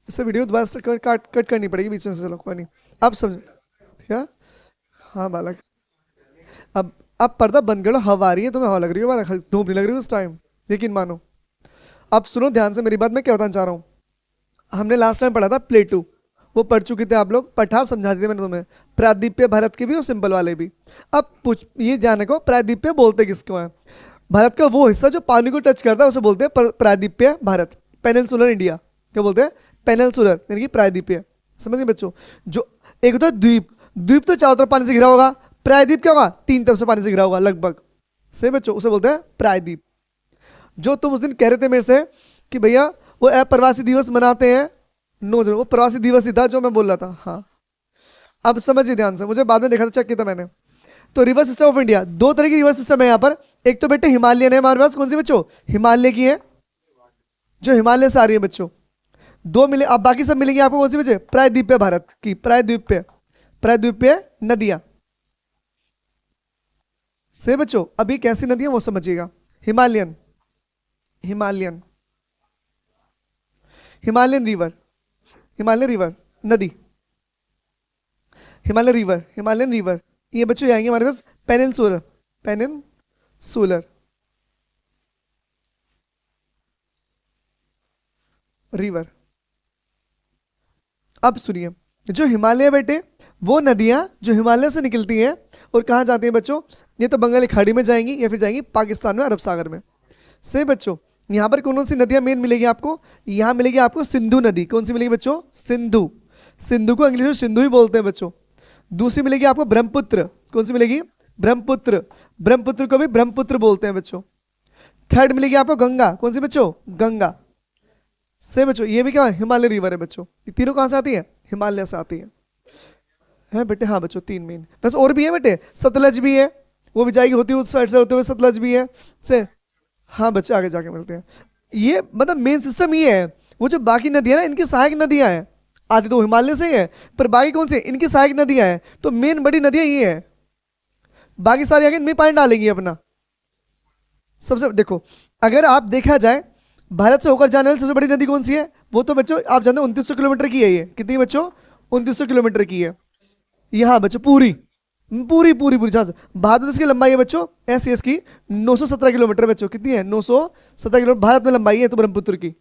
इससे वीडियो दोबारा से काट कट करनी पड़ेगी बीच में से, चलो कोई नहीं। अब समझ क्या। हाँ बालक। अब अब पर्दा बंद करो, हवा आ रही है, तुम्हें हवा लग रही है बालक, धूप नहीं लग रही है उस टाइम, यकीन मानो। अब सुनो ध्यान से मेरी बात, मैं क्या बताना चाह रहा हूँ। हमने लास्ट टाइम पढ़ा था प्लेटू, वो पढ़ चुके थे आप लोग, पठार समझा दिए मैंने तुम्हें। प्रायद्वीपीय भारत के भी और सिंपल वाले भी। अब पूछ ये ध्यान रखो, प्रायद्वीपीय बोलते किसको है। भारत का वो हिस्सा जो पानी को टच करता है उसे बोलते हैं प्रायद्वीपीय भारत, पेनिनसुलर इंडिया। क्या बोलते हैं? पेनिनसुलर यानी कि प्रायद्वीपीय। समझ गए बच्चों? जो एक होता है द्वीप, द्वीप तो चारों तरफ पानी से घिरा होगा। प्रायद्वीप क्या होगा? तीन तरफ से पानी से घिरा होगा लगभग। सही बच्चों, उसे बोलते हैं प्रायद्वीप। जो तुम उस दिन कह रहे थे मेरे से कि भैया वो अप्रवासी दिवस मनाते हैं, नो जो वो प्रवासी दिवस ही था जो मैं बोल रहा था। हाँ अब समझिए ध्यान से, मुझे बाद में देखा था, चेक किया था मैंने। तो रिवर सिस्टम ऑफ इंडिया, दो तरह की रिवर सिस्टम है यहाँ पर। एक तो बेटे हिमालयन है हमारे पास, कौन सी बच्चों? हिमालय की है, जो हिमालय से आ रही है बच्चों। दो मिले, अब बाकी सब मिलेंगे आपको कौन सी बचे? प्रायद्वीपीय भारत की, प्रायद्वीपीय, प्रायद्वीपीय नदियां। से बच्चों अभी कैसी नदियां वो समझिएगा। Himalayan, Himalayan, Himalayan river, Himalayan river नदी, हिमालय रिवर, हिमालयन रिवर। ये बच्चों आएंगे हमारे पास पेनिनसुलर, पेनिनसुलर रिवर। अब सुनिए, जो हिमालय बेटे, वो नदियां जो हिमालय से निकलती हैं और कहाँ जाती हैं बच्चों? ये तो बंगाल की खाड़ी में जाएंगी या फिर जाएंगी पाकिस्तान में, अरब सागर में। सही बच्चों। यहाँ पर कौन सी नदियां मेन मिलेगी आपको? यहाँ मिलेगी आपको सिंधु नदी। कौन सी मिलेगी बच्चों? सिंधु। सिंधु को इंग्लिश में सिंधु ही बोलते हैं बच्चों। दूसरी मिलेगी आपको ब्रह्मपुत्र। कौन सी मिलेगी? ब्रह्मपुत्र। ब्रह्मपुत्र को भी ब्रह्मपुत्र बोलते हैं बच्चों। थर्ड मिलेगी आपको गंगा। कौन सी बच्चों? गंगा। सही बच्चों, ये भी क्या है? हिमालय रिवर है बच्चों। ये तीनों कहाँ से आती है? हिमालय से आती है बेटे। हाँ बच्चों तीन मेन, बस और भी है बेटे, सतलज भी है, वो भी जाएगी होती हुई उस साइड से होते हुए, सतलज भी है से। हाँ बच्चे आगे जाके मिलते हैं। ये मतलब मेन सिस्टम ये है। वो जो बाकी नदियां ना, इनकी सहायक नदियां हैं। आधी तो हिमालय से ही है, पर बाकी कौन सी? इनकी सहायक नदियां हैं। तो मेन बड़ी नदियां ये है, बाकी सारी आगे इनमें पानी डालेंगी अपना। सबसे देखो, अगर आप देखा जाए भारत से होकर जाने वाली सबसे बड़ी नदी कौन सी है? वो तो बच्चों आप जानते हैं 2900 किलोमीटर की है। ये कितनी बच्चों? 2900 किलोमीटर की है। यहाँ बच्चों पूरी, पूरी पूरी पूरी जहां से भारत में इसकी लंबाई है बच्चों, एस एस की 917 किलोमीटर बच्चों। कितनी है? 917 किलोमीटर भारत में लंबाई है तो ब्रह्मपुत्र की।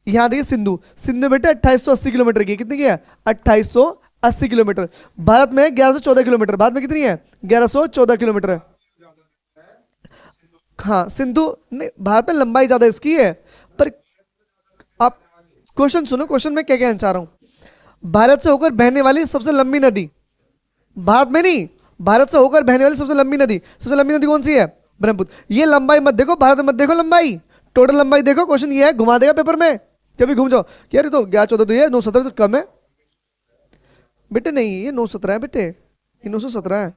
यहाँ देखिए सिंधु, सिंधु बेटे 2880 किलोमीटर की है। कितनी की है? 2880 किलोमीटर। भारत में 1114 किलोमीटर, भारत में कितनी है? 1114 किलोमीटर है। हाँ सिंधु, नहीं भारत में लंबाई ज्यादा इसकी है। पर आप क्वेश्चन सुनो, क्वेश्चन में क्या कहना चाह रहा हूं। भारत से होकर बहने वाली सबसे लंबी नदी, भारत में नहीं, भारत से होकर बहने वाली सबसे लंबी नदी कौन सी है? ब्रह्मपुत्र। ये लंबाई मत देखो, भारत में मत देखो लंबाई, टोटल लंबाई देखो। क्वेश्चन ये है, घुमा देगा पेपर में, कभी घूम जाओ कि यार ये तो 1114 तो, ये 917 तो कम है। बेटे नहीं, ये 917 है बेटे, ये 917 है।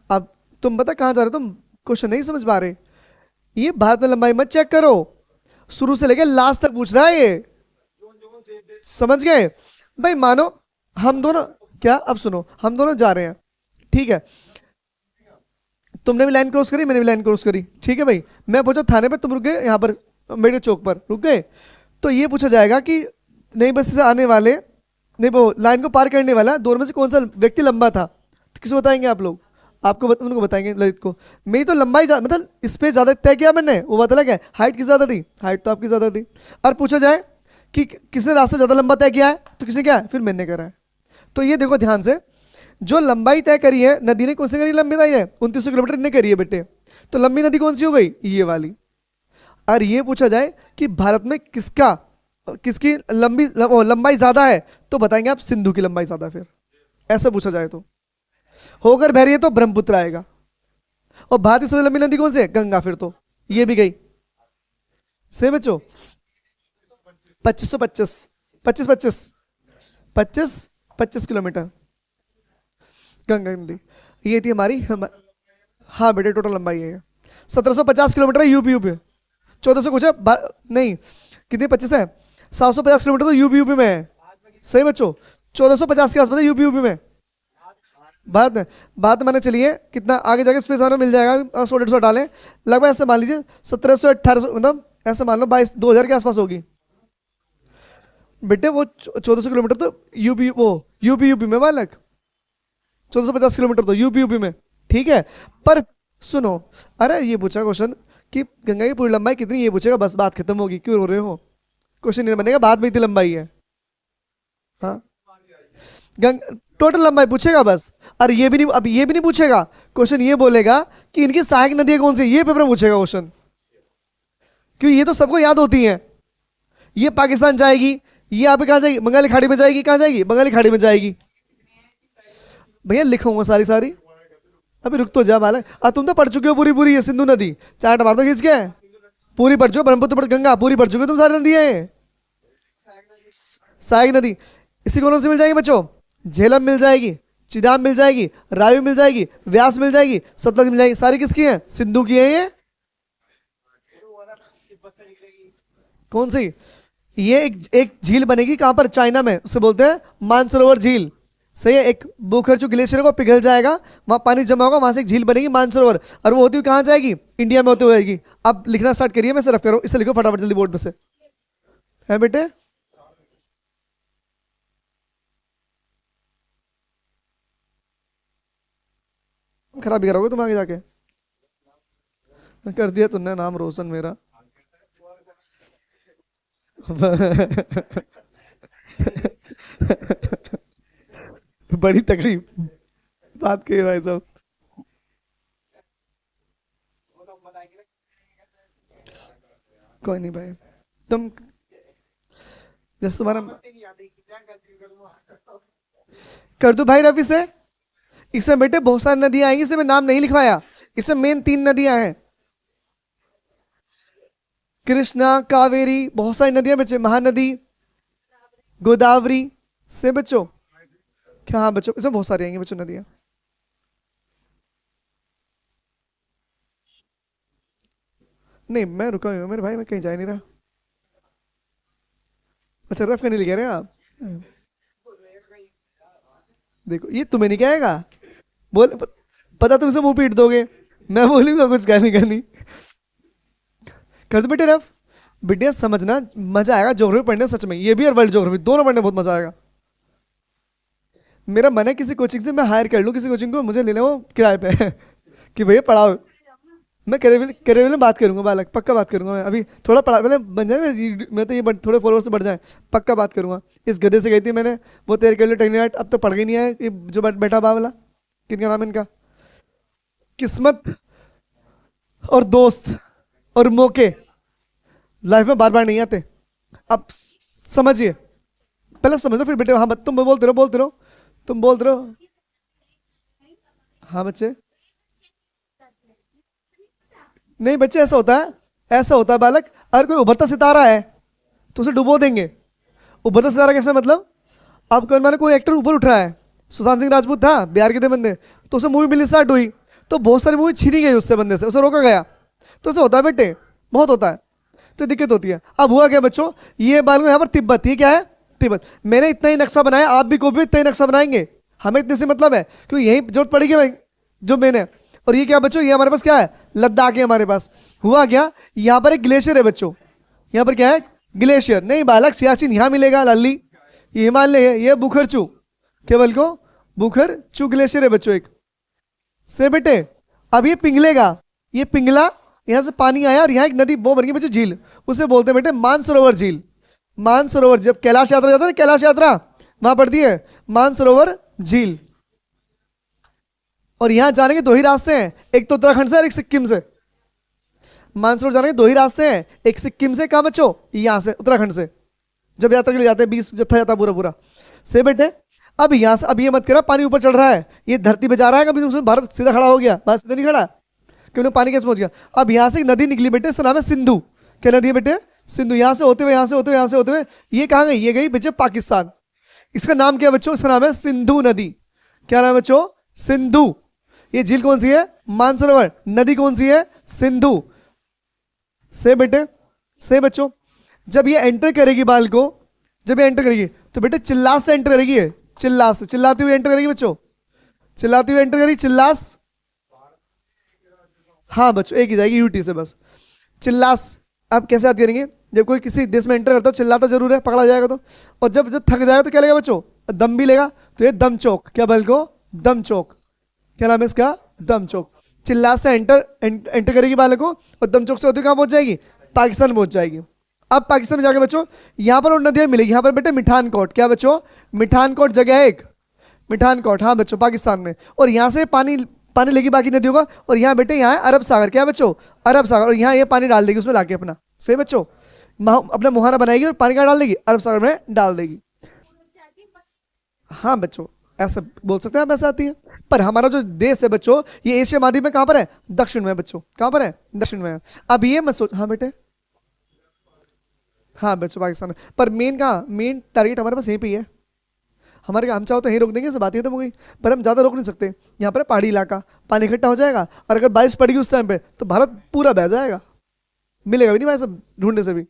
अब तुम बता कहाँ जा रहे हो, तुम क्वेश्चन नहीं समझ पा रहे। ये भारत में लंबाई मत चेक करो, शुरू से लेकर लास्ट तक पूछ रहा है ये। समझ गए भाई? मानो हम दोनों, क्या अब सुनो, हम दोनों जा रहे हैं, ठीक है, तुमने भी लाइन क्रॉस करी, मैंने भी लाइन क्रॉस करी, ठीक है भाई। मैं पहुंचा थाने पर, तुम रुक गए यहाँ पर मेरे चौक पर, रुक गए। तो ये पूछा जाएगा कि नई बस्ती से आने वाले, नहीं वो लाइन को पार करने वाला दोनों में से कौन सा व्यक्ति लंबा था? तो किसे बताएंगे आप लोग? आपको उनको बताएंगे, ललित को। मेरी तो लंबाई मतलब इस पे ज्यादा तय किया मैंने, वो बात अलग है। हाइट किस ज्यादा थी? हाइट तो आपकी ज्यादा थी। और पूछा जाए कि किसने रास्ता ज्यादा लंबा तय किया है, तो किसने क्या है? फिर मैंने करा है। तो ये देखो ध्यान से, जो लंबाई तय करी है नदी ने, कौन सी करी लंबी तय है? 2900 किलोमीटर ने करी है बेटे। तो लंबी नदी कौन सी हो गई? ये वाली। और ये पूछा जाए कि भारत में किसका, किसकी लंबाई ज्यादा है, तो बताएंगे आप सिंधु की लंबाई ज्यादा है। फिर ऐसा पूछा जाए तो होकर बह रही है तो ब्रह्मपुत्र आएगा। और भारत की सबसे लंबी नदी कौन सी है? गंगा। फिर तो ये भी गई। सही बच्चों, 2525, 2525, 25 किलोमीटर गंगा नदी, ये थी हमारी हाँ बेटे टोटल लंबाई है। 1750 किलोमीटर है यूपी, यूपी 1400 कुछ है नहीं, कितनी 25 है? 750 किलोमीटर तो यूपी, यूपी में है। सही बच्चों, 1450 के आसपास है यूपी, यूपी में। बात है, बात माने चलिए कितना आगे जाके स्पेस हमें मिल जाएगा, 100 150 डालें लगभग, ऐसे मान लीजिए 1700 1800, मतलब ऐसा मान लो 22 2000 के आसपास होगी बेटे। वो 1400 किलोमीटर तो यूपी, वो यूपी में बालक, 1450 किलोमीटर तो यूपी में, ठीक है। पर सुनो, अरे ये पूछा क्वेश्चन कि गंगा की पूरी लंबाई कितनी, ये पूछेगा बस, बात खत्म होगी, क्यों रो रहे हो? क्वेश्चन नहीं बनेगा, बाद में इतनी लंबाई है। हाँ, टोटल लंबाई पूछेगा बस। और ये भी नहीं, अब ये भी नहीं पूछेगा क्वेश्चन, ये बोलेगा कि इनकी सहायक नदियां कौन सी, ये पेपर में पूछेगा क्वेश्चन, क्योंकि ये तो सबको याद होती हैं। ये पाकिस्तान जाएगी, ये यहाँ पे कहाँ जाएगी, बंगाली खाड़ी में जाएगी, कहाँ जाएगी, बंगाली खाड़ी में जाएगी। भैया लिखूंगा सारी सारी, अभी रुक तो जा बालक। तुम तो पढ़ चुके हो पूरी पूरी ये सिंधु नदी, चार्ट मार दो खींच के, पूरी पढ़ चुके, ब्रह्मपुत्र पढ़, गंगा पूरी पढ़ चुके हो तुम, सारी नदी है। सहायक नदी इसी कौन से मिल जाएगी बच्चों? झेलम मिल जाएगी, चिनाब मिल जाएगी, रावी मिल जाएगी, व्यास मिल जाएगी, सतलज मिल जाएगी। सारी किसकी है? सिंधु की है। ये कौन सी? ये एक झील बनेगी कहां पर? चाइना में, उसे बोलते हैं मानसरोवर झील। सही है। एक बुखरचू ग्लेशियर को पिघल जाएगा, वहां पानी जमा होगा, वहां से एक झील बनेगी मानसरोवर, और वो होती हुई कहां जाएगी? इंडिया में होती हुई जाएगी। अब लिखना स्टार्ट करिए, मैं सिर्फ करो, इसे लिखो फटाफट जल्दी बोर्ड पे से, है बेटे। खराब भी करोगे तुम आगे जाके, कर दिया तुमने नाम रोशन मेरा। बड़ी तकड़ी बात कही भाई साहब। कोई नहीं भाई, तुम जैसे तुम्हारा कर दो भाई रवि से। इसमें बेटे बहुत सारी नदियां आएंगी, इसमें नाम नहीं लिखवाया, इसमें मेन 3 नदियां हैं, कृष्णा, कावेरी, बहुत सारी नदियां बच्चे, महानदी, गोदावरी से बच्चों। क्या? हाँ बच्चों, इसमें बहुत सारी आएंगी बच्चों नदियां। नहीं मैं रुका हुआ हूँ मेरे भाई, मैं कहीं जा नहीं रहा। अच्छा रफ करने लगे रहे आप? देखो ये तुम्हें नहीं कहेगा, बोल, पता तुमसे मुंह पीट दोगे, मैं बोलूंगा कुछ कहनी कहनी। कर दो बेटे रफ। बेटे समझना मजा आएगा ज्योग्राफी पढ़ने में, सच में, ये भी और वर्ल्ड ज्योग्राफी दोनों पढ़ने में बहुत मजा आएगा। मेरा मन है किसी कोचिंग से मैं हायर कर लूँ किसी कोचिंग को, मुझे ले ले वो किराए पे कि भैया पढ़ाओ। मैं करेबिल करेबिल में बात करूंगा बालक, पक्का बात करूंगा। मैं अभी थोड़ा पढ़ा मैंने बन जाए मैं तो, ये थोड़े फॉलोअर्स बढ़ जाए, पक्का बात करूंगा। इस गधे से गई थी मैंने, वो तैयारी कर लो टेक्निक, अब तो पढ़ गई नहीं है ये जो बैठा बा वाला, किनका नाम है इनका, किस्मत और दोस्त और मौके लाइफ में बार बार नहीं आते। अब समझिए, पहले समझो फिर बेटे। हाँ तुम बोलते रहो, बोलते रहो, तुम बोलते रहो। हाँ बच्चे, नहीं बच्चे ऐसा होता है, ऐसा होता है बालक, अगर कोई उभरता सितारा है तो उसे डुबो देंगे। उभरता सितारा कैसे मतलब? अब कल मैंने कोई एक्टर ऊपर उठ रहा है, सुशांत सिंह राजपूत था बिहार के थे बंदे, तो उसे मूवी मिलनी स्टार्ट हुई, तो बहुत सारी मूवी छीनी गई उससे, बंदे से उसे रोका गया। तो ऐसा होता है बेटे, बहुत होता है, तो दिक्कत होती है। अब हुआ क्या बच्चों, ये बालक यहाँ पर तिब्बत, ये क्या है? तिब्बत। मैंने इतना ही नक्शा बनाया, आप भी को भी इतना ही नक्शा बनाएंगे, हमें इतने से मतलब है, क्योंकि यही जरूरत पड़ेगी भाई जो मैंने। और ये क्या बच्चों, ये हमारे पास क्या है? लद्दाख है हमारे पास। हुआ क्या, यहाँ पर एक ग्लेशियर है बच्चों, यहाँ पर क्या है? ग्लेशियर नहीं बालक, सियाचिन यहाँ मिलेगा लल्ली, ये हिमालय है, ये बुखरचू, केवल को बुखरचू ग्लेशियर है बच्चों एक से बेटे। अब ये पिघलेगा, ये पिघला, यहाँ से पानी आया और यहाँ एक नदी वो बन गई बच्चों, झील, उसे बोलते हैं बेटे मानसरोवर झील। मानसरोवर, जब कैलाश यात्रा जाता है ना, कैलाश यात्रा वहां पड़ती है मानसरोवर झील। और यहां जाने के 2 ही रास्ते हैं, एक तो उत्तराखंड से और एक सिक्किम से। मानसरोवर जाने के 2 ही रास्ते हैं, एक सिक्किम से, कहां बच्चों? यहां से, उत्तराखंड से, जब यात्रा के लिए जाते हैं 20 जत्था जाता पूरा पूरा से बेटे। अब यहां से, अब ये मत करा पानी ऊपर चढ़ रहा है, ये धरती पे जा रहा है, कभी उसमें भारत सीधा खड़ा हो गया, भारत सीधा नहीं खड़ा, क्यों? पानी कैसे पहुंच गया? अब यहां से एक नदी निकली बेटे, इसका नाम है सिंधु। क्या नदी है बेटे? सिंधु। यहां से होते हुए, यहां से होते हुए, यहां से होते हुए ये कहां गई? ये गई बच्चे पाकिस्तान। इसका नाम क्या है बच्चों? इसका नाम है सिंधु नदी। क्या नाम है बच्चों? सिंधु। ये झील कौन सी है? मानसरोवर। नदी कौन सी है? सिंधु। से बेटे, से बच्चों, जब ये एंटर करेगी बाल को, जब ये एंटर करेगी तो बेटे चिल्लास से एंटर करेगी, ये चिल्लास से, चिल्लाती हुई एंटर करेगी बच्चों, चिल्लाती हुई एंटर करेगी, चिल्लास। हाँ बच्चों, एक ही जाएगी यूटी से बस, चिल्लास। अब कैसे याद करेंगे? जब कोई किसी देश में एंटर करता है चिल्लाता जरूर है, पकड़ा जाएगा तो। और जब जब थक जाएगा तो क्या लेगा बच्चों? दम भी लेगा। तो ये दम चौक, क्या बल को? दम चौक। क्या नाम है इसका? दम चौक। चिल्ला से एंटर करेगी बालक को, और दम चौक से होती कहाँ पहुंच जाएगी? पाकिस्तान पहुंच जाएगी। अब पाकिस्तान में जाके बच्चों यहाँ पर और नदियां मिलेगी, यहाँ पर बेटे मिठान कोट, क्या बच्चों? मिठान कोट जगह है एक, मिठान कोट, हाँ बच्चों पाकिस्तान में। और यहाँ से पानी पानी लेगी बाकी नदियों का, और यहाँ बेटे यहाँ है अरब सागर, क्या बच्चों? अरब सागर। और यहाँ ये पानी डाल देगी उसमें लाके अपना, सही बच्चों? अपना मुहाना बनाएगी और पानी कहाँ डाल देगी? अरब सागर में डाल देगी। हाँ बच्चों, ऐसा बोल सकते हैं आप, ऐसा आती है। पर हमारा जो देश है बच्चों, ये एशिया महाद्वीप में कहाँ पर है? दक्षिण में है बच्चों, कहाँ पर है? दक्षिण में है। अब ये मत सोच, हाँ बेटे, हाँ बच्चों पाकिस्तान में। पर मेन कहाँ, मेन टारगेट हमारे पास यहीं पे ही है। हमारे हम चाहो तो यहीं रोक देंगे, सब बात ही खत्म हो गई। पर हम ज़्यादा रोक नहीं सकते, यहाँ पर है पहाड़ी इलाका, पानी इकट्ठा हो जाएगा, और अगर बारिश पड़ेगी उस टाइम पे तो भारत पूरा बह जाएगा, मिलेगा भी नहीं भाई, सब ढूंढने से भी।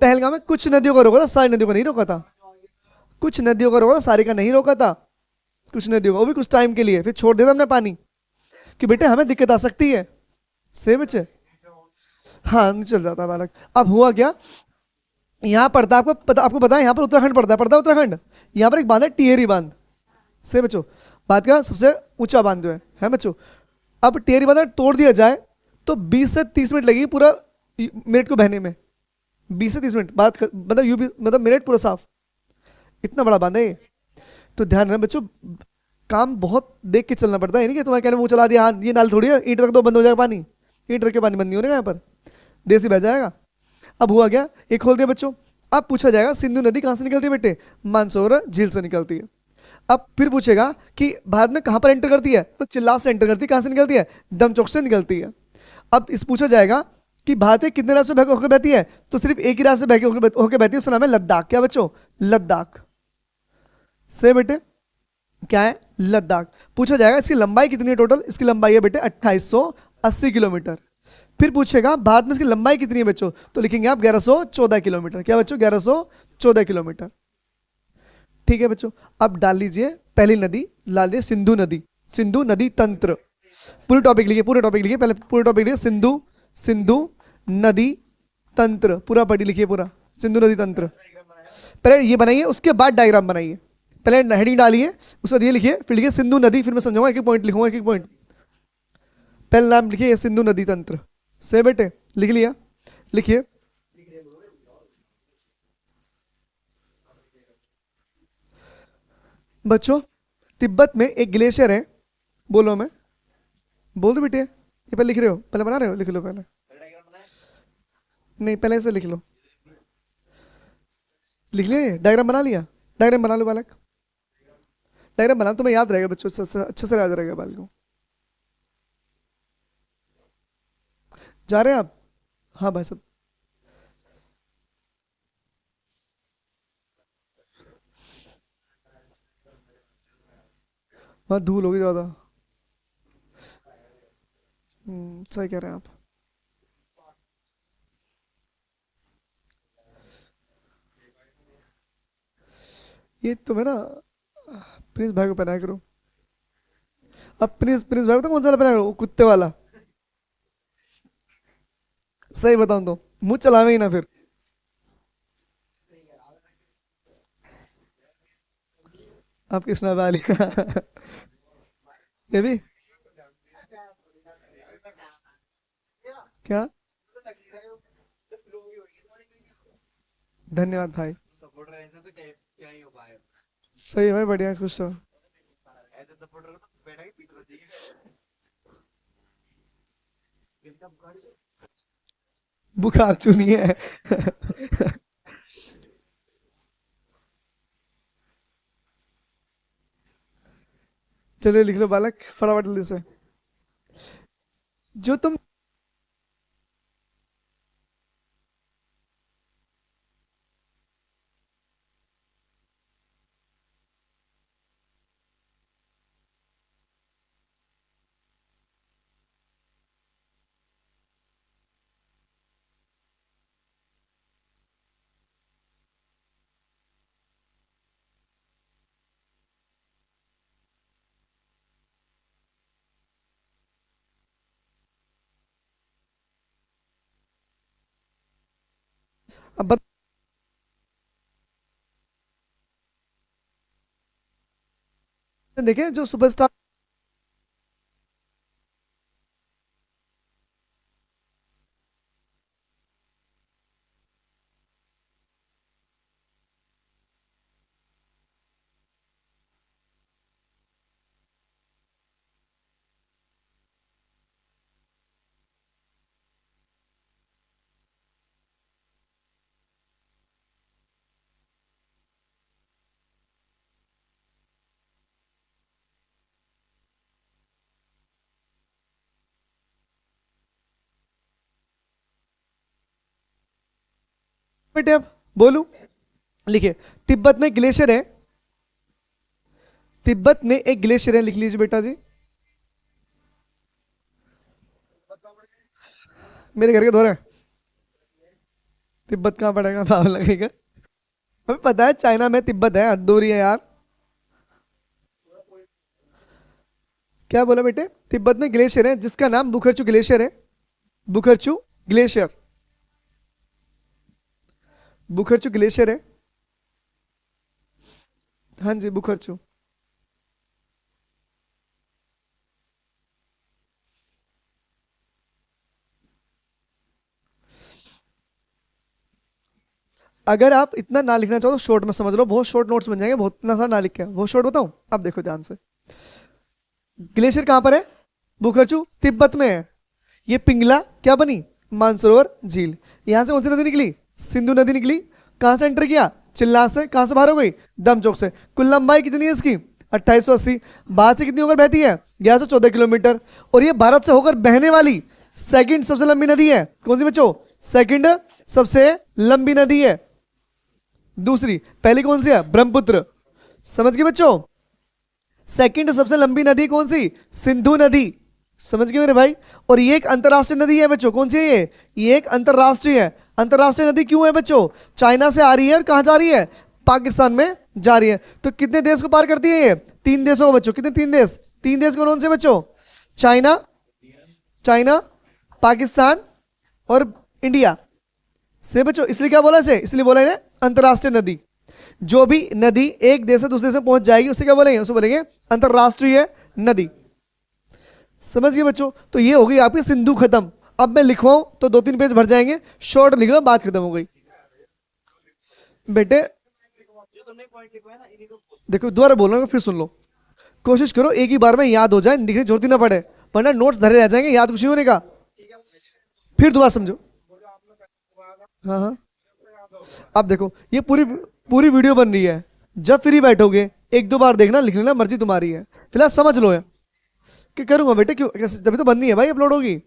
पहलगाम में कुछ नदियों को रोका था, सारी नदियों को नहीं रोका था। कुछ नदियों को रोका था, सारी का नहीं रोका था। कुछ नदियों को, वो भी कुछ टाइम के लिए, फिर छोड़ दिया था हमने पानी, कि बेटे हमें दिक्कत आ सकती है। सही बच्चे? हाँ नहीं चल जाता बालक। अब हुआ क्या, यहाँ पड़ता है, आपको पता है यहाँ पर उत्तराखंड पड़ता है, उत्तराखंड। यहाँ पर एक बांध है टिहरी बांध। सही बच्चों? बात का सबसे ऊंचा बांध जो है बच्चों। अब टिहरी बांध अगर तोड़ दिया जाए तो 20 से 30 मिनट लगेगी पूरा मिनट को बहने में। 20 से 30 मिनट मतलब यूपी, मतलब मिनट पूरा साफ। इतना बड़ा बांध है ये। तो ध्यान रखना बच्चों, काम बहुत देख के चलना पड़ता है, नहीं कि तुम्हारे कहने मुंह चला दिया, हाँ ये नाल थोड़ी है, ईंट रख दो बंद हो जाएगा पानी। ईंट रख के पानी बंद नहीं होने का यहाँ पर, देश ही बह जाएगा। अब हुआ क्या, ये खोल दिया बच्चों। अब पूछा जाएगा सिंधु नदी कहाँ से निकलती है बेटे? मानसरोवर झील से निकलती है। अब फिर पूछेगा कि भारत में कहाँ पर एंटर करती है? तो चिल्लास से एंटर करती है। कहाँ से निकलती है? दमचौक से निकलती है। अब इस पूछा जाएगा कि भारत में कितने राज्यों से होकर बहती है? तो सिर्फ एक ही राज्य से होकर बहती है, उसका नाम है लद्दाख। क्या बच्चों? लद्दाख। से बेटे क्या है? लद्दाख। पूछा जाएगा इसकी लंबाई कितनी है टोटल? इसकी लंबाई है बेटे 2880 किलोमीटर। फिर पूछेगा भारत में इसकी लंबाई कितनी है बच्चों? तो लिखेंगे आप 1114 किलोमीटर। क्या बच्चों? 1114 किलोमीटर। ठीक है बच्चों। अब डाल लीजिए पहली नदी, डाल लीजिए सिंधु नदी। सिंधु नदी तंत्र, पूरे टॉपिक लिखिए, पूरे टॉपिक लिखिए, पहले पूरे टॉपिक लिखिए, सिंधु, सिंधु नदी तंत्र, पूरा पढ़ी लिखिए पूरा, सिंधु नदी तंत्र। पहले ये बनाइए, उसके बाद डायग्राम बनाइए। पहले हेडिंग डालिए, उसके बाद ये लिखिए, फिर लिखिए सिंधु नदी, फिर मैं समझाऊंगा, एक एक पॉइंट लिखूंगा, एक एक पॉइंट। पहले नाम लिखिए सिंधु नदी तंत्र। से बेटे लिख लिया? लिखिए। बच्चों तिब्बत में एक ग्लेशियर है, बोलो मैं, बोल दो बेटे, ये पहले लिख रहे हो, पहले बना रहे हो, लिख लो पहले। नहीं पहले से लिख लो। लिख लिया? डायग्राम बना लिया? डायग्राम बना लो बालक, डायग्राम बना, तुम्हें याद रहेगा बच्चों, अच्छे से याद रहेगा बालक को। जा रहे हैं आप? हाँ भाई सब। वहाँ धूल होगी ज्यादा। सही कह रहे हैं आप। ये तुम्हें ना प्रिंस भाई को पहनाया करो। अब प्रिंस प्रिंस भाई को तो कौन सा वाला पहनाया करो? वो कुत्ते वाला। सही बताऊं तो मुंह चलावे ही ना फिर। आप कृष्णा वाली ये भी क्या? धन्यवाद भाई। सही है भाई, बढ़िया, खुश हो। बुखार चुनी है चलिए लिख लो बालक फटाफट जल्दी से। जो तुम अब देखिए जो सुपरस्टार, बेटे अब बोलूं, लिखिए तिब्बत में ग्लेशियर है, तिब्बत में एक ग्लेशियर है, लिख लीजिए बेटा जी। मेरे घर के दौरे, तिब्बत कहाँ पड़ेगा भाव लगेगा। हमें पता है चाइना में तिब्बत है, हद हो रही है यार। क्या बोला बेटे, तिब्बत में ग्लेशियर है जिसका नाम बुखरचू ग्लेशियर है, बुखरचू ग्लेशियर, बुखरचू ग्लेशियर है। हाँ जी बुखरचू। अगर आप इतना ना लिखना चाहो तो शॉर्ट में समझ लो, बहुत शॉर्ट नोट्स बन जाएंगे, बहुत इतना सारा ना लिख के बहुत शॉर्ट बताऊं। अब देखो ध्यान से, ग्लेशियर कहां पर है, बुखरचू तिब्बत में है। ये पिंगला क्या बनी, मानसरोवर झील। यहां से कौन सी नदी निकली, सिंधु नदी निकली। कहां से एंटर किया, चिल्लास से। कहां से बाहर हो गई, दमचौक से। कुल लंबाई कितनी है इसकी, 2880। भारत से कितनी होकर बहती है, 1114 किलोमीटर। और ये भारत से होकर बहने वाली सेकंड सबसे लंबी नदी है। कौन सी बच्चों, सेकंड सबसे लंबी नदी है। दूसरी, पहली कौन सी है, ब्रह्मपुत्र। समझ गए बच्चों, सेकंड सबसे लंबी नदी कौन सी, सिंधु नदी। समझ गए मेरे भाई। और ये एक अंतरराष्ट्रीय नदी है बच्चों, कौन सी है ये एक अंतरराष्ट्रीय है। अंतरराष्ट्रीय नदी क्यों है बच्चों, चाइना से आ रही है और कहां जा रही है, पाकिस्तान में जा रही है। तो कितने देश को पार करती है ये, 3 देशों को बच्चों। कितने, 3 देश। 3 देश कौन से बच्चों, चाइना, चाइना, पाकिस्तान और इंडिया से बच्चों। इसलिए क्या बोला इसे, इसलिए बोला है अंतरराष्ट्रीय नदी। जो भी नदी एक देश से दूसरे देश में पहुंच जाएगी उसे क्या बोलेंगे, उसे बोलेंगे अंतरराष्ट्रीय नदी। समझ गए बच्चों। तो ये हो गई आपकी सिंधु खत्म। अब मैं लिखवाऊं तो 2-3 पेज भर जाएंगे, शॉर्ट लिख लो, बात खत्म हो गई। बेटे देखो दोबारा बोल रहा हूँ, फिर सुन लो। कोशिश करो एक ही बार में याद हो जाए, लिखने की जरूरत ही ना पड़े, वरना नोट्स धरे रह जाएंगे, याद कुछ नहीं होने का। फिर दोबारा समझो। हाँ हाँ, अब देखो ये पूरी पूरी वीडियो बन रही है, जब फ्री बैठोगे 1-2 बार देखना, लिख लेना, मर्जी तुम्हारी है। फिलहाल समझ लो यार कि करूंगा बेटे, क्यों कैसे, तभी तो बननी है भाई, अपलोड होगी।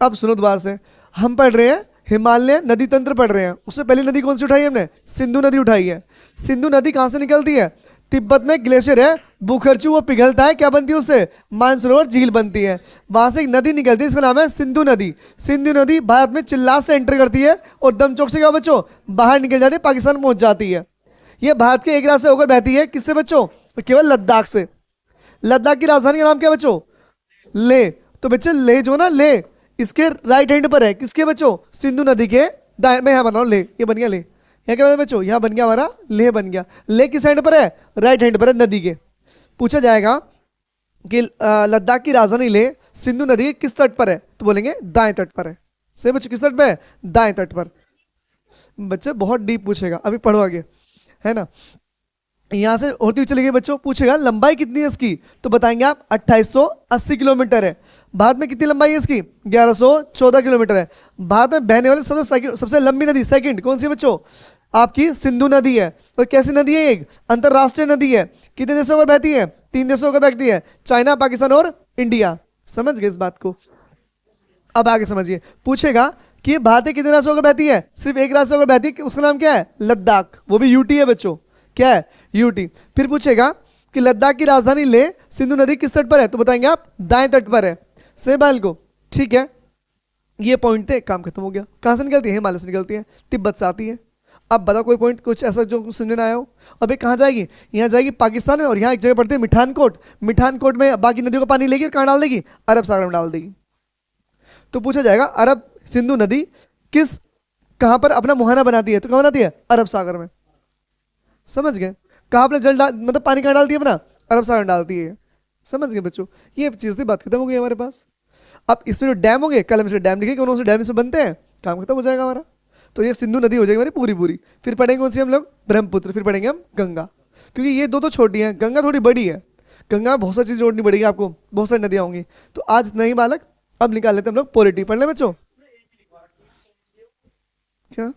अब सुनो दोबारा से, हम पढ़ रहे हैं हिमालय नदी तंत्र पढ़ रहे हैं। उससे पहली नदी कौन सी उठाई हमने, सिंधु नदी उठाई है। सिंधु नदी कहां से निकलती है, तिब्बत में ग्लेशियर है बुखरचू, वो पिघलता है, क्या बनती है उससे, मानसरोवर झील बनती है। वहां से एक नदी निकलती है, इसका नाम है सिंधु नदी। सिंधु नदी भारत में चिल्लास से एंटर करती है और दमचौक से क्या बच्चों, बाहर निकल जाती है, पाकिस्तान पहुंच जाती है। ये भारत के एक रास्ते से होकर बहती है, किससे बच्चों, केवल लद्दाख से। लद्दाख की राजधानी का नाम क्या बच्चों, ले। तो बच्चे ले जो ना, ले इसके राइट हैंड पर है, किसके बच्चों, सिंधु नदी के दाएं। मैं यहाँ बना रहा हूँ ले, ये बन गया ले। यहाँ क्या बच्चों, यहाँ बन गया हमारा ले, बन गया। ले किस हैंड पर है, राइट हैंड पर है नदी के। पूछा जाएगा कि लद्दाख की राजधानी ले सिंधु नदी के किस तट पर है, तो बोलेंगे दाएं तट पर है। सही बच्चों, किस तट पर है, दाएं तट पर। बच्चे बहुत डीप पूछेगा, अभी पढ़ो आगे, है ना। यहां से होती हुई चली गई बच्चों, पूछेगा लंबाई कितनी है इसकी, तो बताएंगे आप 2880 किलोमीटर है। भारत में कितनी लंबाई है इसकी, 1114 किलोमीटर है। भारत में बहने वाली सबसे लंबी नदी सेकंड कौन सी है बच्चों, आपकी सिंधु नदी है। और कैसी नदी है, एक अंतरराष्ट्रीय नदी है। कितने देशों होकर बहती है, 3 देशों होकर बहती है, चाइना, पाकिस्तान और इंडिया। समझ गए इस बात को। अब आगे समझिए, पूछेगा कि भारत के कितने राज्यों होकर बहती है, सिर्फ एक राज्य होकर बहती है, उसका नाम क्या है, लद्दाख। वो भी यूटी है बच्चों, क्या है, यूटी। फिर पूछेगा कि लद्दाख की राजधानी ले सिंधु नदी किस तट पर है, तो बताएंगे आप दाएं तट पर है। सही बाल को, ठीक है। ये पॉइंट थे, काम खत्म हो गया। कहां से निकलती है, हिमालय से निकलती है, तिब्बत से आती है। अब बताओ कोई पॉइंट कुछ ऐसा जो समझ में आया हो। अब ये कहाँ जाएगी, यहाँ जाएगी पाकिस्तान में, और यहाँ एक जगह पड़ती है मिठानकोट। मिठानकोट में बाकी नदियों का पानी लेगी और कहाँ डाल देगी, अरब सागर में डाल देगी। तो पूछा जाएगा अरब सिंधु नदी किस कहां पर अपना मुहाना बनाती है, तो कहां बनाती है, अरब सागर में। समझ गए। कहां अपने जल डाल मतलब पानी कहां डालती है अपना, अरब सागर में डालती है। समझ गए बच्चों, ये चीज थी, बात खत्म हो गई हमारे पास। अब इसमें जो डैम होंगे, कल हम इसमें डैम लिखेंगे, कौन से डैम इसमें बनते हैं, काम खत्म हो जाएगा हमारा। तो ये सिंधु नदी हो जाएगी हमारी पूरी पूरी। फिर पढ़ेंगे कौन सी हम लोग, ब्रह्मपुत्र, फिर पढ़ेंगे हम गंगा, क्योंकि ये दो तो छोटी हैं, गंगा थोड़ी बड़ी है। गंगा में बहुत सारी चीज जोड़नी पड़ेगी आपको, बहुत सारी नदियां होंगी। तो आज इतना ही बालक, अब निकाल लेते हैं हम लोग पॉलिटी, पढ़ ले बच्चों। क्या